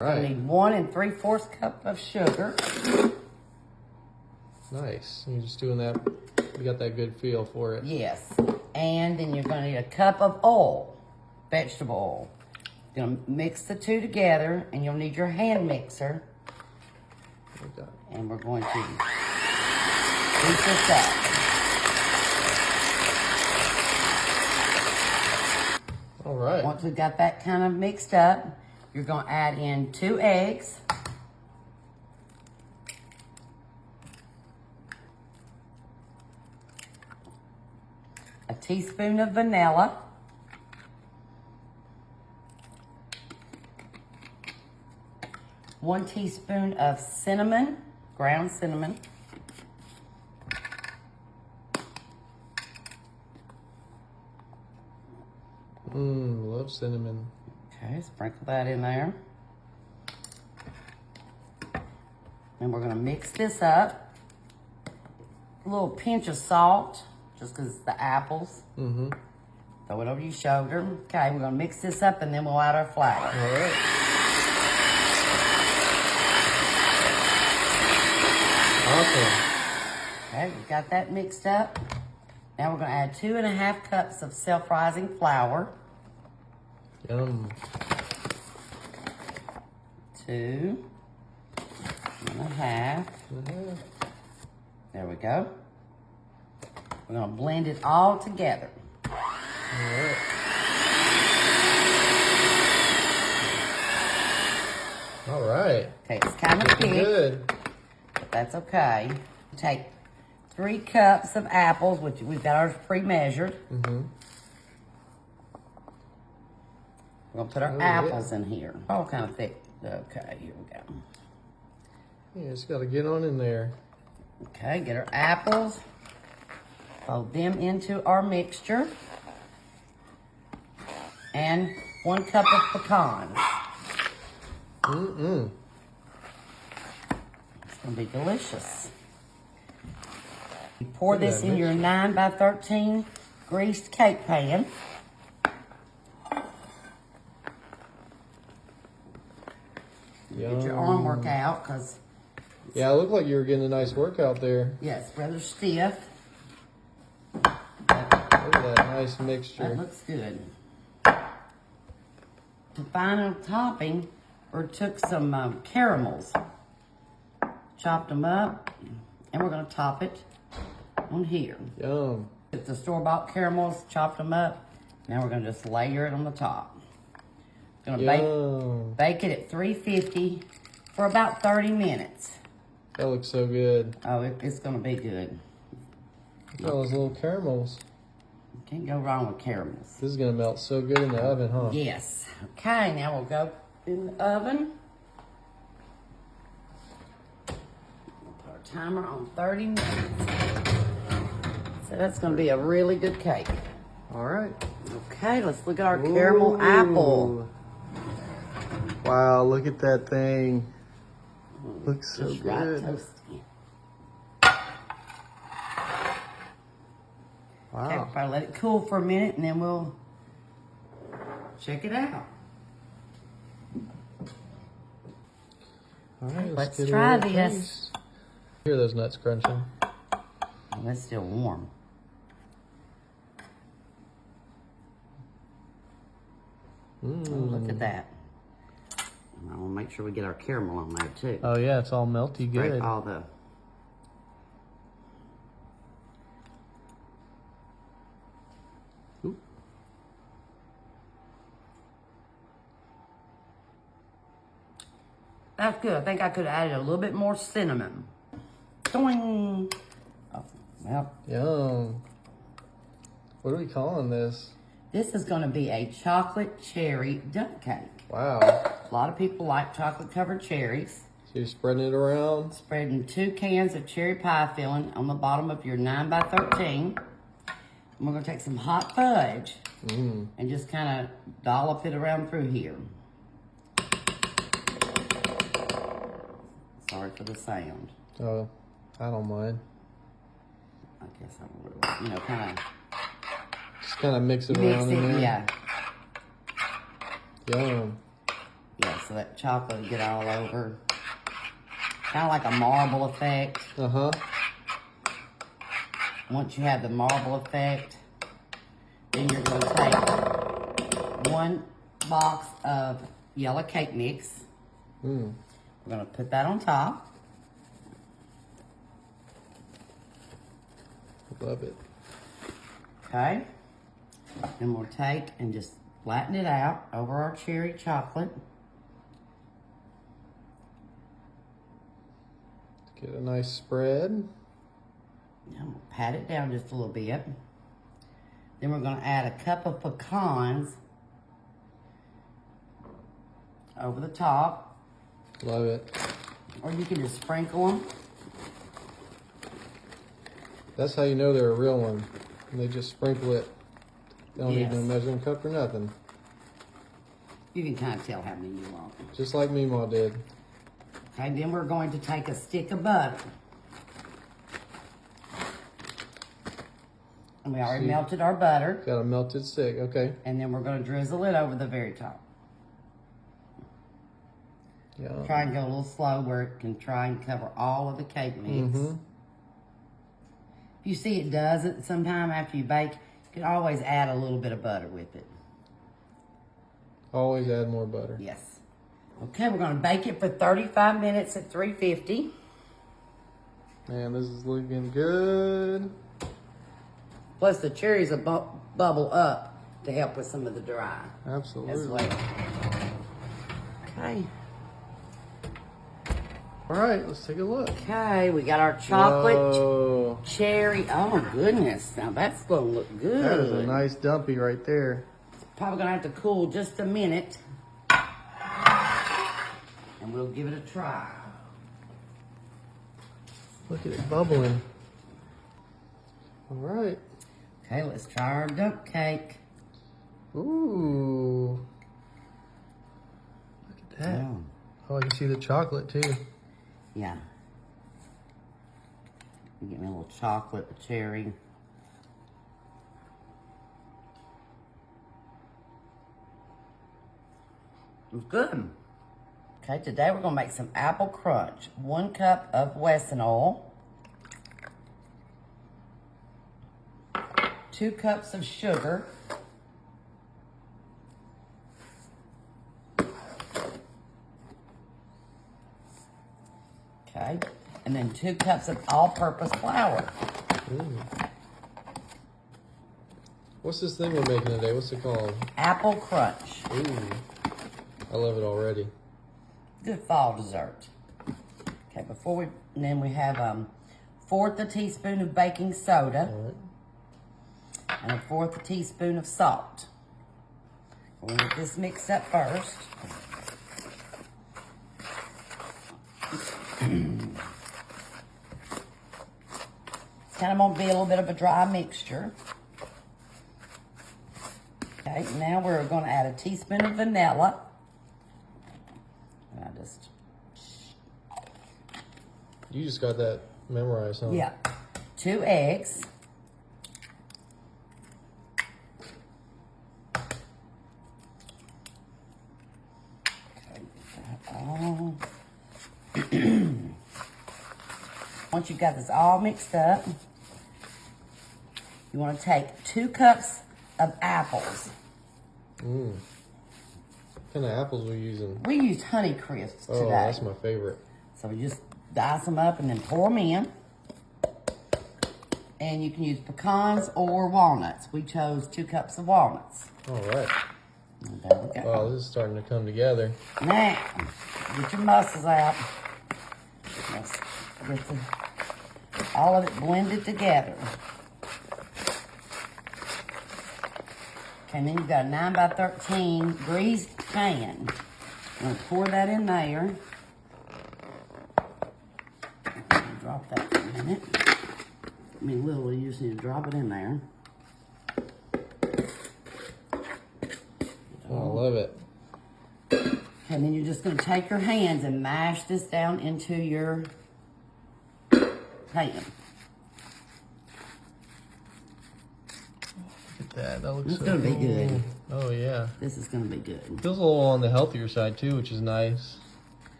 Right. You need 1 3/4 cup of sugar. Nice. You're just doing that. You got that good feel for it. Yes. And then you're going to need a cup of oil, vegetable oil. You're going to mix the two together, and you'll need your hand mixer. And we're going to beat this up. All right. Once we've got that kind of mixed up, you're going to add in 2 eggs. A teaspoon of vanilla. One teaspoon of cinnamon, ground cinnamon. Love cinnamon. Okay, sprinkle that in there. And we're gonna mix this up. A little pinch of salt, just because it's the apples. Throw it over your shoulder. Okay, we're gonna mix this up and then we'll add our flour. All right. Awesome. Okay, we got that mixed up. Now we're gonna add 2 1/2 cups of self-rising flour. Yum. 2 1/2. There we go. We're gonna blend it all together. All right. All right. Okay, it's kind of Looking thick, good. but that's okay. Take 3 cups of apples, which we've got ours pre-measured. We're gonna put our apples in here. All kind of thick. Okay, here we go. Yeah, just gotta get on in there. Okay, get our apples. Fold them into our mixture. And 1 cup of pecans. It's gonna be delicious. You pour Look at this that in your 9 by 13 greased cake pan. Get your arm work out, because Yeah, it looked like you were getting a nice workout there. yeah, it's rather stiff. Look at that nice That mixture. looks good. The final topping, or took some caramels, chopped them up, and we're gonna top it on here. Yum. Took the store-bought caramels, chopped them up. Now we're gonna just layer it on the top. Gonna Yum. bake it at 350 for about 30 minutes. That looks so good. Oh, it's gonna be good. Look at all those little caramels. Can't go wrong with caramels. This is gonna melt so good in the oven, huh? Yes. Okay, now we'll go in the oven. We'll put our timer on 30 minutes. So that's gonna be a really good cake. All right. Okay, let's look at our caramel apple. Wow, look at that thing. Looks so Just right good. toasty. Wow. Okay, probably let it cool for a minute and then we'll check it out. All right, Let's get a try little this. taste. Hear those nuts crunching. Oh, it's still warm. Oh, look at that. And I want to make sure we get our caramel on there too. Oh yeah, it's all melty good. Break all the... Ooh. That's good. I think I could have added a little bit more cinnamon. Doing. Oh, well, Yum. What are we calling this? this is going to be a chocolate cherry dump cake. Wow. A lot of people like chocolate covered cherries. So you're spreading it around. Spreading 2 cans of cherry pie filling on the bottom of your 9 by 13. And we're going to take some hot fudge and just kind of dollop it around through here. Sorry for the sound. Oh, I don't mind. I guess I will, kind of Just kind of mix it mix around in it. there. Yeah. Yum. Yes. so that chocolate will get all over. Kind of like a marble effect. Uh-huh. Once you have the marble effect, then you're going to take 1 box of yellow cake mix. We're going to put that on top. Love it. Okay. Then we'll take and just flatten it out over our cherry chocolate. Get a nice spread. Now we'll pat it down just a little bit. Then we're going to add a cup of pecans over the top. Love it. Or you can just sprinkle them. That's how you know they're a real one. And they just sprinkle it. They don't need no Yes. measuring cup or nothing. You can kind of tell how many you want. Just like Meemaw did. Okay, then we're going to take a stick of butter. And we already melted our butter. Got a melted stick, okay. And then we're going to drizzle it over the very top. Yeah. Try and go a little slow where it can try and cover all of the cake mix. If you see it does it sometime after you bake, you can always add a little bit of butter with it. Always add more butter. Yes. Okay, we're going to bake it for 35 minutes at 350. Man, this is looking good. Plus the cherries will bubble up to help with some of the dry Absolutely. as well. Okay. All right, let's take a look. Okay, we got our chocolate Whoa. cherry. Oh my goodness, now that's going to look good. That is a nice dumpy right there. Probably going to have to cool just a minute. And we'll give it a try. Look at it bubbling. All right. Okay, let's try our dump cake. Ooh. Look at that. Yeah. Oh, you see the chocolate too. Yeah. Get me a little chocolate, a cherry. It's good. Okay, today we're gonna make some apple crunch. 1 cup of Wesson oil. 2 cups of sugar. Okay, and then 2 cups of all-purpose flour. What's this thing we're making today? What's it called? Apple crunch. Ooh. I love it already. Good fall dessert. Okay, and then we have 1/4 a teaspoon of baking soda. All right. And 1/4 a teaspoon of salt. We'll get this mixed up first. It's kind of going to be a little bit of a dry mixture. Okay, now we're going to add a teaspoon of vanilla. You just got that memorized, huh? Yeah. 2 eggs. Once you've got this all mixed up, you want to take 2 cups of apples. What kind of apples are we using? We used Honey Crisps today. Oh, that's my favorite. So we just dice them up and then pour them in. And you can use pecans or walnuts. We chose 2 cups of walnuts. All right. And there we go. Wow, this is starting to come together. Now, get your muscles out. Let's get all of it blended together. Okay, and then you've got a 9 by 13 greased pan. I'm going to pour that in there. Drop that for a minute. I mean, literally, you just need to drop it in there. Oh, I love it. And then you're just going to take your hands and mash this down into your pan. Look at at that. That looks It's so gonna be good. Oh yeah. This is gonna be good. Feels a little on the healthier side too, which is nice.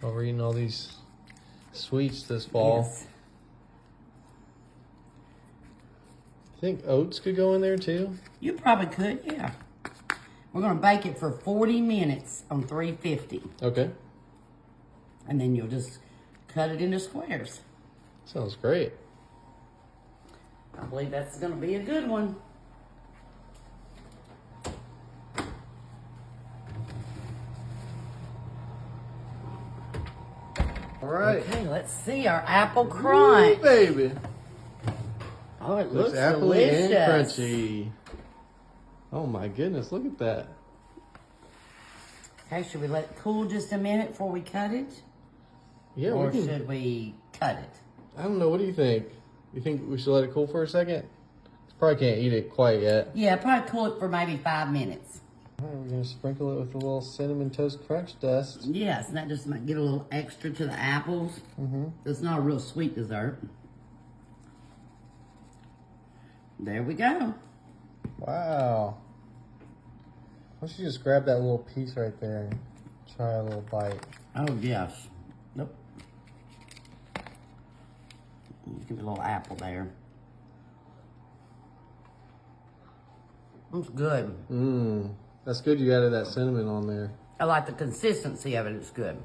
While we're eating all these sweets this fall. Yes. Think oats could go in there too? You probably could, yeah. We're gonna bake it for 40 minutes on 350. Okay. And then you'll just cut it into squares. Sounds great. I believe that's gonna be a good one. All right. Okay, let's see our apple crunch. Ooh, baby. Oh, it looks appley delicious. and crunchy. Oh my goodness, look at that. Okay, should we let it cool just a minute before we cut it? Yeah, Or we can. should we cut it? I don't know. What do you think? You think we should let it cool for a second? Probably can't eat it quite yet. Yeah, probably cool it for maybe 5 minutes. All right, we're gonna sprinkle it with a little cinnamon toast crunch dust. Yes, and that just might get a little extra to the apples. It's not a real sweet dessert. There we go. Wow. Why don't you just grab that little piece right there and try a little bite? Oh, yes. Nope. Give it a little apple there. It's good. Mmm. That's good you added that cinnamon on there. I like the consistency of it. It's good.